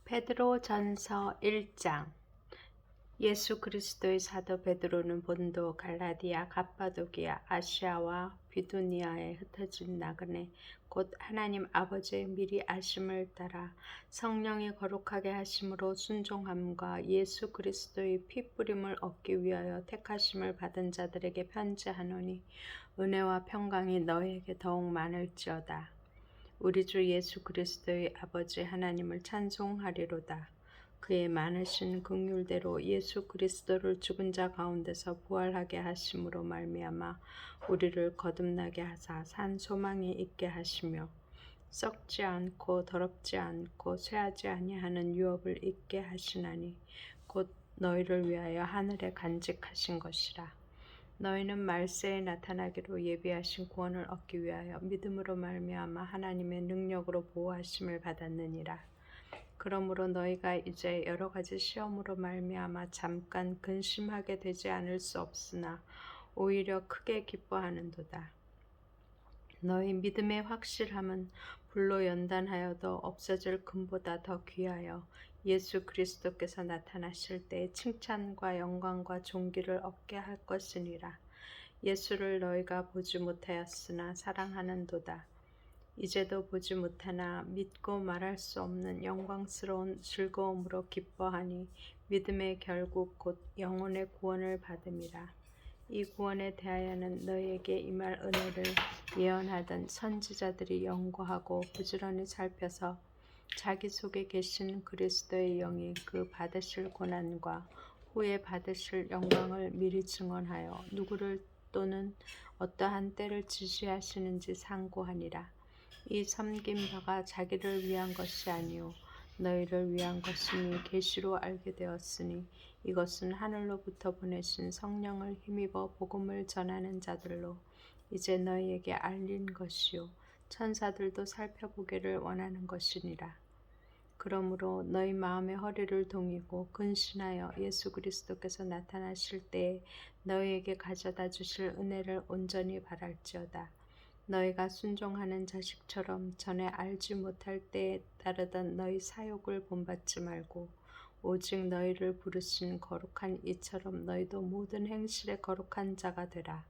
베드로전서 1장. 예수 그리스도의 사도 베드로는 본도, 갈라디아, 갑바도기아, 아시아와 비두니아에 흩어진 나그네 곧 하나님 아버지의 미리 아심을 따라 성령이 거룩하게 하심으로 순종함과 예수 그리스도의 피 뿌림을 얻기 위하여 택하심을 받은 자들에게 편지하노니 은혜와 평강이 너희에게 더욱 많을지어다. 우리 주 예수 그리스도의 아버지 하나님을 찬송하리로다. 그의 많으신 긍휼대로 예수 그리스도를 죽은 자 가운데서 부활하게 하심으로 말미암아 우리를 거듭나게 하사 산 소망이 있게 하시며 썩지 않고 더럽지 않고 쇠하지 아니하는 유업을 있게 하시나니 곧 너희를 위하여 하늘에 간직하신 것이라. 너희는 말세에 나타나기로 예비하신 구원을 얻기 위하여 믿음으로 말미암아 하나님의 능력으로 보호하심을 받았느니라. 그러므로 너희가 이제 여러 가지 시험으로 말미암아 잠깐 근심하게 되지 않을 수 없으나 오히려 크게 기뻐하는도다. 너희 믿음의 확실함은 불로 연단하여도 없어질 금보다 더 귀하여 예수 그리스도께서 나타나실 때 칭찬과 영광과 존귀를 얻게 할 것이니라. 예수를 너희가 보지 못하였으나 사랑하는도다. 이제도 보지 못하나 믿고 말할 수 없는 영광스러운 즐거움으로 기뻐하니 믿음의 결국 곧 영혼의 구원을 받음이라. 이 구원에 대하여는 너희에게 임할 은혜를 예언하던 선지자들이 연구하고 부지런히 살펴서 자기 속에 계신 그리스도의 영이 그 받으실 고난과 후에 받으실 영광을 미리 증언하여 누구를 또는 어떠한 때를 지시하시는지 상고하니라. 이 섬긴 바가 자기를 위한 것이 아니요 너희를 위한 것임이 계시로 알게 되었으니 이것은 하늘로부터 보내신 성령을 힘입어 복음을 전하는 자들로 이제 너희에게 알린 것이요 천사들도 살펴보기를 원하는 것이니라. 그러므로 너희 마음의 허리를 동이고 근신하여 예수 그리스도께서 나타나실 때에 너희에게 가져다 주실 은혜를 온전히 바랄지어다. 너희가 순종하는 자식처럼 전에 알지 못할 때에 따르던 너희 사욕을 본받지 말고 오직 너희를 부르신 거룩한 이처럼 너희도 모든 행실에 거룩한 자가 되라.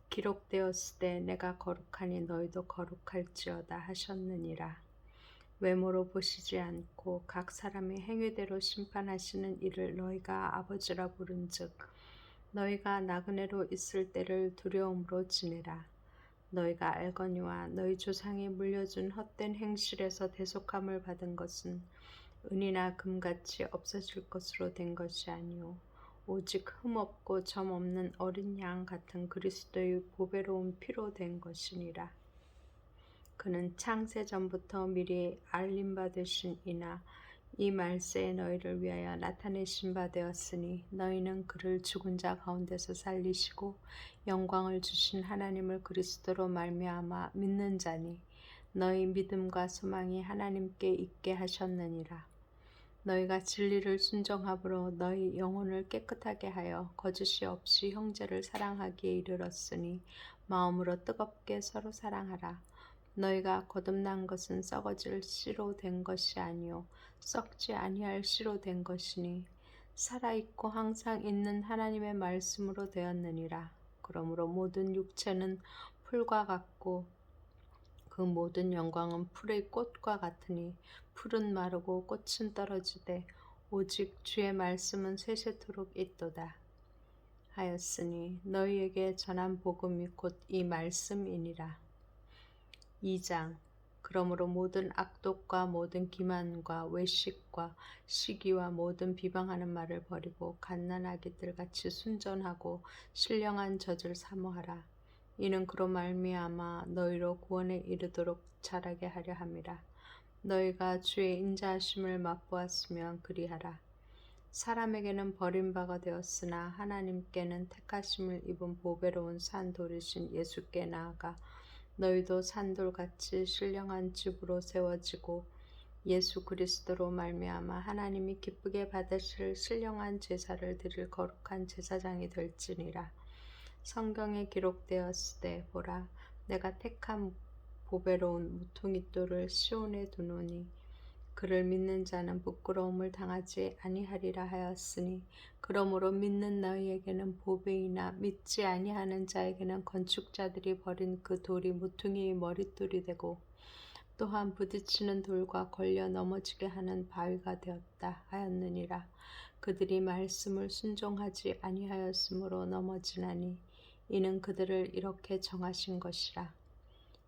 기록되었을 때 내가 거룩하니 너희도 거룩할지어다 하셨느니라. 외모로 보시지 않고 각 사람의 행위대로 심판하시는 이를 너희가 아버지라 부른즉 너희가 나그네로 있을 때를 두려움으로 지내라. 너희가 알거니와 너희 조상이 물려준 헛된 행실에서 대속함을 받은 것은 은이나 금같이 없어질 것으로 된 것이 아니오 오직 흠없고 점 없는 어린 양 같은 그리스도의 보배로운 피로 된 것이니라. 그는 창세 전부터 미리 알림 받으신 이나 이 말세에 너희를 위하여 나타내신 바 되었으니 너희는 그를 죽은 자 가운데서 살리시고 영광을 주신 하나님을 그리스도로 말미암아 믿는 자니 너희 믿음과 소망이 하나님께 있게 하셨느니라. 너희가 진리를 순종함으로 너희 영혼을 깨끗하게 하여 거짓이 없이 형제를 사랑하기에 이르렀으니 마음으로 뜨겁게 서로 사랑하라. 너희가 거듭난 것은 썩어질 씨로 된 것이 아니요 썩지 아니할 씨로 된 것이니 살아있고 항상 있는 하나님의 말씀으로 되었느니라. 그러므로 모든 육체는 풀과 같고 그 모든 영광은 풀의 꽃과 같으니 풀은 마르고 꽃은 떨어지되 오직 주의 말씀은 세세토록 있도다 하였으니 너희에게 전한 복음이 곧 이 말씀이니라. 2장. 그러므로 모든 악독과 모든 기만과 외식과 시기와 모든 비방하는 말을 버리고 갓난아기들 같이 순전하고 신령한 젖을 사모하라. 이는 그로 말미암아 너희로 구원에 이르도록 자라게 하려 함이라. 너희가 주의 인자하심을 맛보았으면 그리하라. 사람에게는 버림바가 되었으나 하나님께는 택하심을 입은 보배로운 산돌이신 예수께 나아가 너희도 산돌같이 신령한 집으로 세워지고 예수 그리스도로 말미암아 하나님이 기쁘게 받으실 신령한 제사를 드릴 거룩한 제사장이 될지니라. 성경에 기록되었을 때 보라 내가 택한 보배로운 무통이돌을 시온에 두노니 그를 믿는 자는 부끄러움을 당하지 아니하리라 하였으니 그러므로 믿는 너희에게는 보배이나 믿지 아니하는 자에게는 건축자들이 버린 그 돌이 모퉁이의 머릿돌이 되고 또한 부딪히는 돌과 걸려 넘어지게 하는 바위가 되었다 하였느니라. 그들이 말씀을 순종하지 아니하였으므로 넘어지나니 이는 그들을 이렇게 정하신 것이라.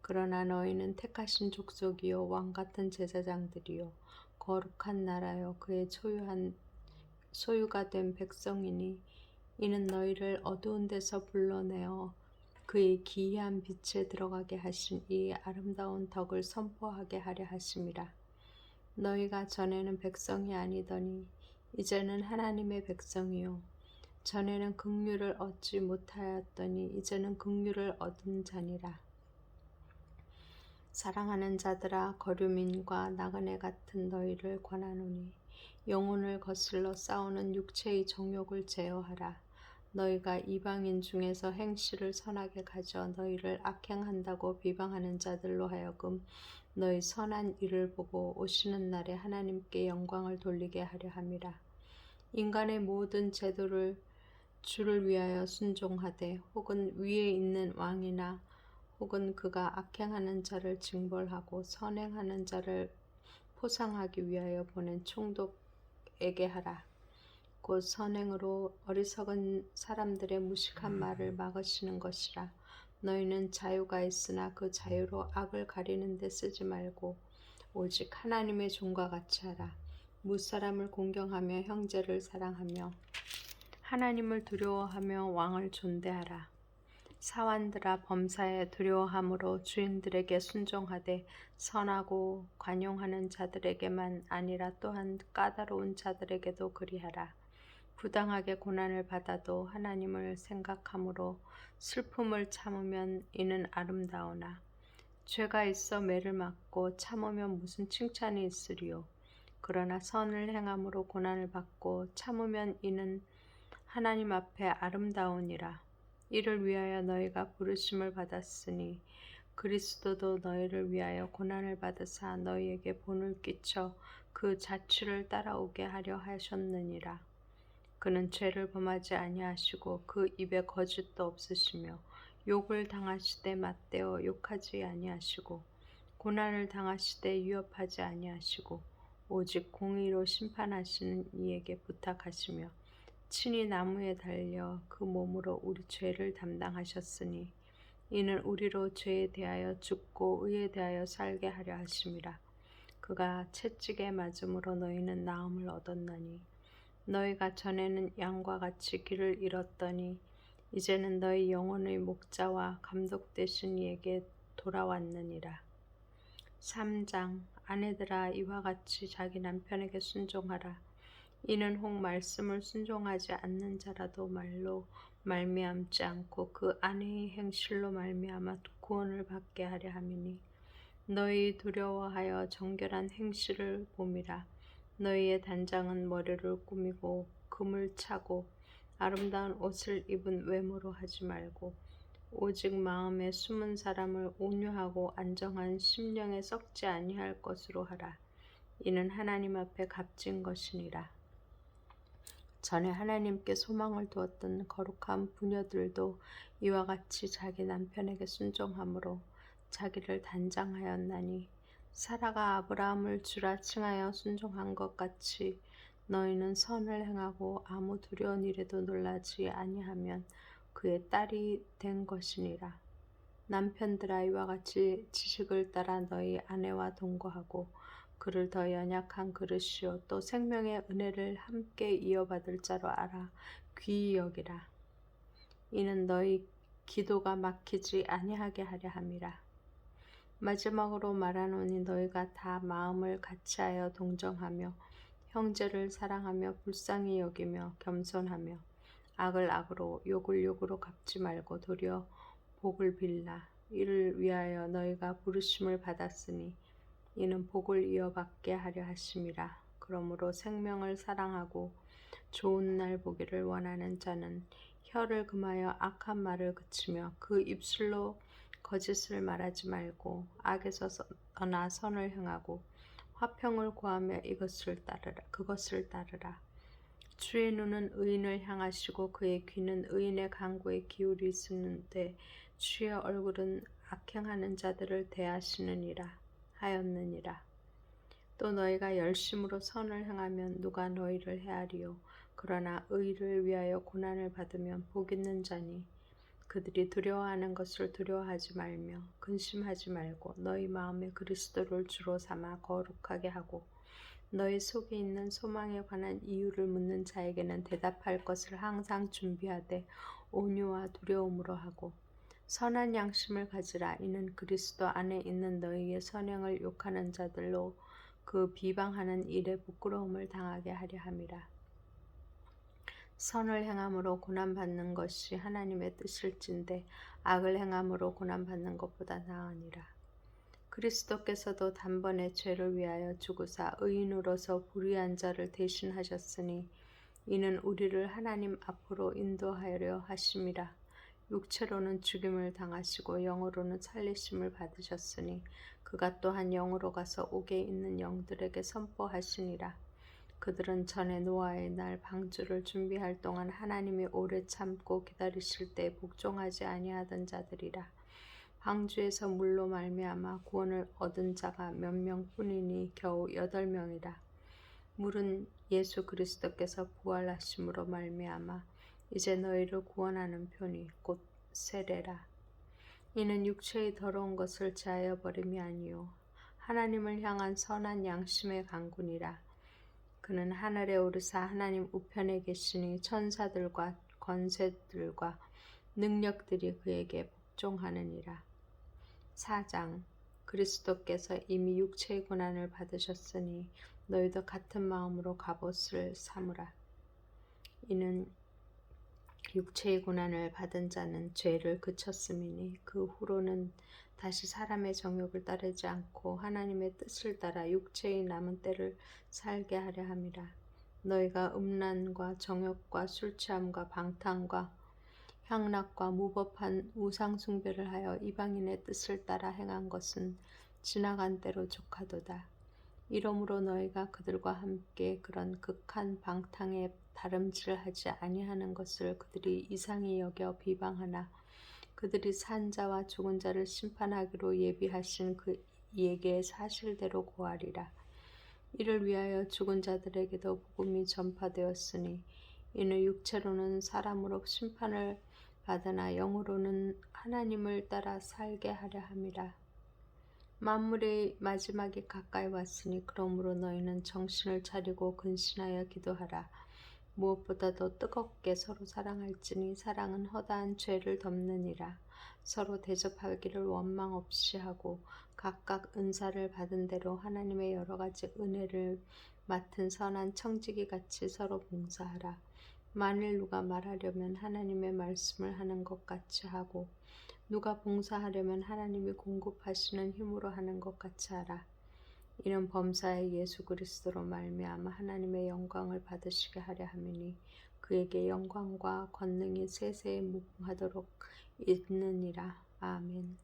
그러나 너희는 택하신 족속이요 왕같은 제사장들이요 거룩한 나라요 그의 소유가 된 백성이니 이는 너희를 어두운 데서 불러내어 그의 기이한 빛에 들어가게 하신 이 아름다운 덕을 선포하게 하려 하심이라. 너희가 전에는 백성이 아니더니 이제는 하나님의 백성이요 전에는 긍휼을 얻지 못하였더니 이제는 긍휼을 얻은 자니라. 사랑하는 자들아 거류민과 나그네 같은 너희를 권하노니 영혼을 거슬러 싸우는 육체의 정욕을 제어하라. 너희가 이방인 중에서 행실을 선하게 가져 너희를 악행한다고 비방하는 자들로 하여금 너희 선한 일을 보고 오시는 날에 하나님께 영광을 돌리게 하려 함이라. 인간의 모든 제도를 주를 위하여 순종하되 혹은 위에 있는 왕이나 혹은 그가 악행하는 자를 징벌하고 선행하는 자를 포상하기 위하여 보낸 총독에게 하라. 곧 선행으로 어리석은 사람들의 무식한 말을 막으시는 것이라. 너희는 자유가 있으나 그 자유로 악을 가리는 데 쓰지 말고 오직 하나님의 종과 같이 하라. 무사람을 공경하며 형제를 사랑하며 하나님을 두려워하며 왕을 존대하라. 사환들아 범사에 두려워함으로 주인들에게 순종하되 선하고 관용하는 자들에게만 아니라 또한 까다로운 자들에게도 그리하라. 부당하게 고난을 받아도 하나님을 생각함으로 슬픔을 참으면 이는 아름다우나 죄가 있어 매를 맞고 참으면 무슨 칭찬이 있으리요. 그러나 선을 행함으로 고난을 받고 참으면 이는 하나님 앞에 아름다우니라. 이를 위하여 너희가 부르심을 받았으니 그리스도도 너희를 위하여 고난을 받으사 너희에게 본을 끼쳐 그 자취를 따라오게 하려 하셨느니라. 그는 죄를 범하지 아니하시고 그 입에 거짓도 없으시며 욕을 당하시되 맞대어 욕하지 아니하시고 고난을 당하시되 위협하지 아니하시고 오직 공의로 심판하시는 이에게 부탁하시며 친히 나무에 달려 그 몸으로 우리 죄를 담당하셨으니 이는 우리로 죄에 대하여 죽고 의에 대하여 살게 하려 하심이라. 그가 채찍에 맞음으로 너희는 나음을 얻었나니 너희가 전에는 양과 같이 길을 잃었더니 이제는 너희 영혼의 목자와 감독 되신 이에게 돌아왔느니라. 3장 아내들아 이와 같이 자기 남편에게 순종하라. 이는 혹 말씀을 순종하지 않는 자라도 말로 말미암지 않고 그 아내의 행실로 말미암아 구원을 받게 하려 함이니 너희 두려워하여 정결한 행실을 봄이라. 너희의 단장은 머리를 꾸미고 금을 차고 아름다운 옷을 입은 외모로 하지 말고 오직 마음에 숨은 사람을 온유하고 안정한 심령에 썩지 아니할 것으로 하라. 이는 하나님 앞에 값진 것이니라. 전에 하나님께 소망을 두었던 거룩한 부녀들도 이와 같이 자기 남편에게 순종함으로 자기를 단장하였나니 사라가 아브라함을 주라 칭하여 순종한 것 같이 너희는 선을 행하고 아무 두려운 일에도 놀라지 아니하면 그의 딸이 된 것이니라. 남편들아 이와 같이 지식을 따라 너희 아내와 동거하고 그를 더 연약한 그릇이요 또 생명의 은혜를 함께 이어받을 자로 알아 귀히 여기라. 이는 너희 기도가 막히지 아니하게 하려 함이라. 마지막으로 말하노니 너희가 다 마음을 같이하여 동정하며 형제를 사랑하며 불쌍히 여기며 겸손하며 악을 악으로 욕을 욕으로 갚지 말고 도리어 복을 빌라. 이를 위하여 너희가 부르심을 받았으니 이는 복을 이어받게 하려 하심이라. 그러므로 생명을 사랑하고 좋은 날 보기를 원하는 자는 혀를 금하여 악한 말을 그치며 그 입술로 거짓을 말하지 말고 악에서 떠나 선을 행하고 화평을 구하며 그것을 따르라. 주의 눈은 의인을 향하시고 그의 귀는 의인의 간구에 기울이시는데 주의 얼굴은 악행하는 자들을 대하시느니라 하였느니라. 또 너희가 열심으로 선을 행하면 누가 너희를 헤아리요. 그러나 의를 위하여 고난을 받으면 복 있는 자니 그들이 두려워하는 것을 두려워하지 말며 근심하지 말고 너희 마음에 그리스도를 주로 삼아 거룩하게 하고 너희 속에 있는 소망에 관한 이유를 묻는 자에게는 대답할 것을 항상 준비하되 온유와 두려움으로 하고 선한 양심을 가지라. 이는 그리스도 안에 있는 너희의 선행을 욕하는 자들로 그 비방하는 일에 부끄러움을 당하게 하려 함이라. 선을 행함으로 고난받는 것이 하나님의 뜻일진데 악을 행함으로 고난받는 것보다 나으니라. 그리스도께서도 단번에 죄를 위하여 죽으사 의인으로서 불의한 자를 대신하셨으니 이는 우리를 하나님 앞으로 인도하려 하심이라. 육체로는 죽임을 당하시고 영으로는 살리심을 받으셨으니 그가 또한 영으로 가서 옥에 있는 영들에게 선포하시니라. 그들은 전에 노아의 날 방주를 준비할 동안 하나님이 오래 참고 기다리실 때 복종하지 아니하던 자들이라. 방주에서 물로 말미암아 구원을 얻은 자가 몇 명뿐이니 겨우 8명이라. 물은 예수 그리스도께서 부활하심으로 말미암아 이제 너희를 구원하는 편이 곧 세례라. 이는 육체의 더러운 것을 제하여 버림이 아니요 하나님을 향한 선한 양심의 간구니라. 그는 하늘에 오르사 하나님 우편에 계시니 천사들과 권세들과 능력들이 그에게 복종하느니라. 4장. 그리스도께서 이미 육체의 고난을 받으셨으니 너희도 같은 마음으로 갑옷을 삼으라. 이는 육체의 고난을 받은 자는 죄를 그쳤음이니 그 후로는 다시 사람의 정욕을 따르지 않고 하나님의 뜻을 따라 육체의 남은 때를 살게 하려 함이라. 너희가 음란과 정욕과 술취함과 방탕과 향락과 무법한 우상숭배를 하여 이방인의 뜻을 따라 행한 것은 지나간 때로 족하도다. 이러므로 너희가 그들과 함께 그런 극한 방탕에 다름질하지 아니하는 것을 그들이 이상히 여겨 비방하나 그들이 산 자와 죽은 자를 심판하기로 예비하신 그에게 사실대로 고하리라. 이를 위하여 죽은 자들에게도 복음이 전파되었으니 이는 육체로는 사람으로 심판을 받으나 영으로는 하나님을 따라 살게 하려 함이라. 만물의 마지막이 가까이 왔으니 그러므로 너희는 정신을 차리고 근신하여 기도하라. 무엇보다도 뜨겁게 서로 사랑할지니 사랑은 허다한 죄를 덮느니라. 서로 대접하기를 원망 없이 하고 각각 은사를 받은 대로 하나님의 여러 가지 은혜를 맡은 선한 청지기 같이 서로 봉사하라. 만일 누가 말하려면 하나님의 말씀을 하는 것 같이 하고 누가 봉사하려면 하나님이 공급하시는 힘으로 하는 것 같이 하라. 이는 범사의 예수 그리스도로 말미암아 하나님의 영광을 받으시게 하려 함이니 그에게 영광과 권능이 세세에 무궁하도록 있느니라. 아멘.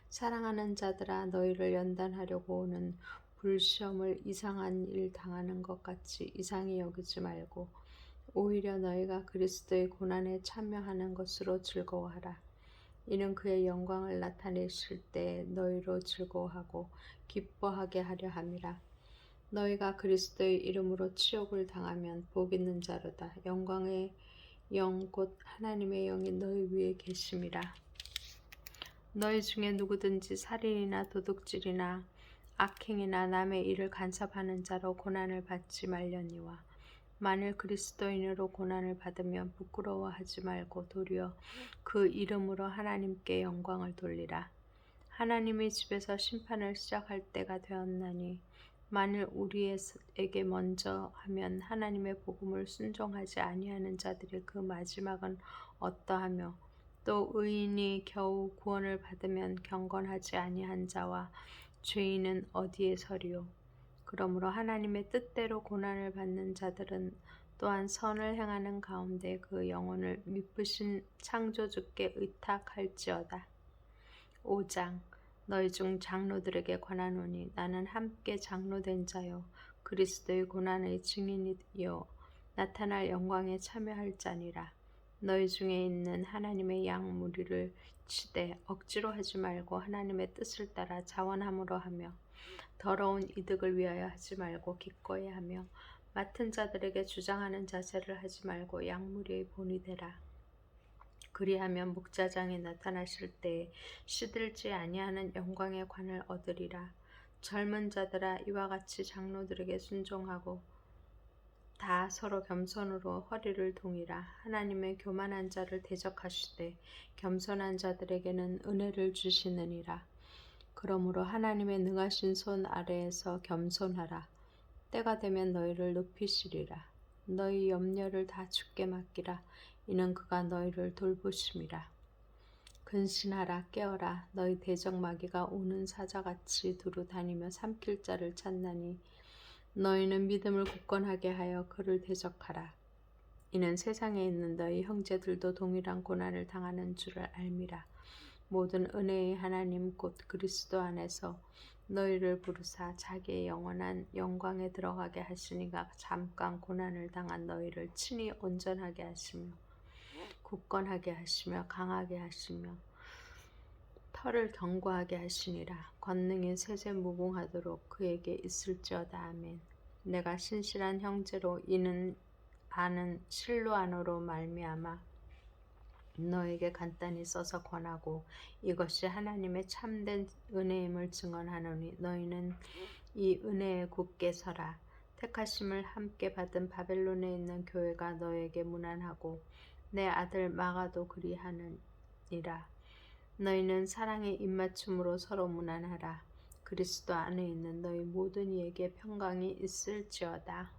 사랑하는 자들아, 너희를 연단하려고 오는 불시험을 이상한 일 당하는 것 같이 이상히 여기지 말고 오히려 너희가 그리스도의 고난에 참여하는 것으로 즐거워하라. 이는 그의 영광을 나타내실 때 너희로 즐거워하고 기뻐하게 하려 함이라. 너희가 그리스도의 이름으로 치욕을 당하면 복 있는 자로다. 영광의 영 곧 하나님의 영이 너희 위에 계심이라. 너희 중에 누구든지 살인이나 도둑질이나 악행이나 남의 일을 간섭하는 자로 고난을 받지 말려니와 만일 그리스도인으로 고난을 받으면 부끄러워하지 말고 도리어 그 이름으로 하나님께 영광을 돌리라. 하나님의 집에서 심판을 시작할 때가 되었나니 만일 우리에게 먼저 하면 하나님의 복음을 순종하지 아니하는 자들의 그 마지막은 어떠하며 또 의인이 겨우 구원을 받으면 경건하지 아니한 자와 죄인은 어디에 서리요. 그러므로 하나님의 뜻대로 고난을 받는 자들은 또한 선을 행하는 가운데 그 영혼을 미쁘신 창조주께 의탁할지어다. 5장. 너희 중 장로들에게 권하노니 나는 함께 장로된 자요 그리스도의 고난의 증인이요 나타날 영광에 참여할 자니라. 너희 중에 있는 하나님의 양 무리를 치되 억지로 하지 말고 하나님의 뜻을 따라 자원함으로 하며 더러운 이득을 위하여 하지 말고 기꺼이 하며 맡은 자들에게 주장하는 자세를 하지 말고 양 무리의 본이 되라. 그리하면 목자장이 나타나실 때에 시들지 아니하는 영광의 관을 얻으리라. 젊은 자들아 이와 같이 장로들에게 순종하고 다 서로 겸손으로 허리를 동이라. 하나님의 교만한 자를 대적하시되 겸손한 자들에게는 은혜를 주시느니라. 그러므로 하나님의 능하신 손 아래에서 겸손하라. 때가 되면 너희를 높이시리라. 너희 염려를 다 주께 맡기라. 이는 그가 너희를 돌보심이라. 근신하라 깨어라. 너희 대적 마귀가 오는 사자같이 두루 다니며 삼킬 자를 찾나니 너희는 믿음을 굳건하게 하여 그를 대적하라. 이는 세상에 있는 너희 형제들도 동일한 고난을 당하는 줄을 알미라. 모든 은혜의 하나님 곧 그리스도 안에서 너희를 부르사 자기의 영원한 영광에 들어가게 하시니가 잠깐 고난을 당한 너희를 친히 온전하게 하시며 굳건하게 하시며 강하게 하시며 털을 견고하게 하시니라. 권능이 세세 무궁하도록 그에게 있을지어다. 아멘. 내가 신실한 형제로 이는 아는 실로아노로 말미암아 너에게 간단히 써서 권하고 이것이 하나님의 참된 은혜임을 증언하노니 너희는 이 은혜에 굳게 서라. 택하심을 함께 받은 바벨론에 있는 교회가 너에게 문안하고 내 아들 마가도 그리하느니라. 너희는 사랑의 입맞춤으로 서로 문안하라. 그리스도 안에 있는 너희 모든 이에게 평강이 있을지어다.